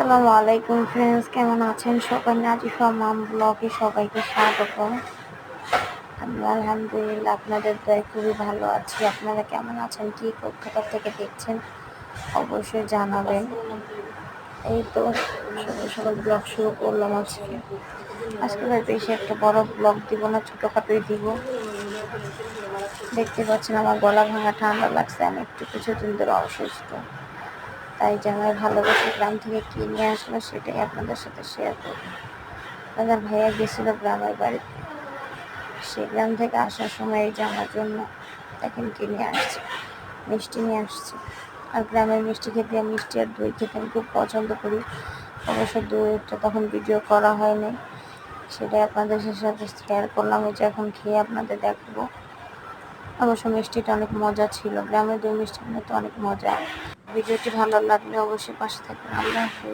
আসসালামু আলাইকুম ফ্রেন্ডস, কেমন আছেন সবাই? নাজিফা মাম ব্লগে সবাইকে স্বাগত। আমি আলহামদুলিল্লাহ আপনাদের দয়ায় খুবই ভালো আছি। আপনারা কেমন আছেন, কি কোথা থেকে দেখছেন অবশ্যই জানাবেন। এই তো সকাল সকাল ব্লগ শুরু করলাম। আজকে বেশি একটা বড় ব্লগ দিব না, ছোটখাটোই দিব। দেখতে পাচ্ছেন আমার গলা ভাঙা, ঠান্ডা লাগছে। আমি একটু কিছুদিন ধরে অসুস্থ, তাই জামাই ভালোবাসা গ্রাম থেকে কি নিয়ে আসলো সেটাই আপনাদের সাথে শেয়ার করবো। আপনাদের ভাইয়া গেছিল গ্রামের বাড়িতে, সে গ্রাম থেকে আসার সময় এই জামার জন্য দেখেন কি নিয়ে আসছে, মিষ্টি নিয়ে আসছে। আর গ্রামের মিষ্টি খেতে, মিষ্টি আর দই খেতে আমি খুব পছন্দ করি। অবশ্য দইটা তখন ভিডিও করা হয়নি, সেটাই আপনাদের সাথে শেয়ার করলাম। এই যে এখন খেয়ে আপনাদের দেখাবো। অবশ্য মিষ্টিটা অনেক মজা ছিল, গ্রামের দই মিষ্টি তো অনেক মজা। ভিডিওটি ভালো লাগলে অবশ্যই পাশে থাকবেন। আল্লাহ হাফেজ।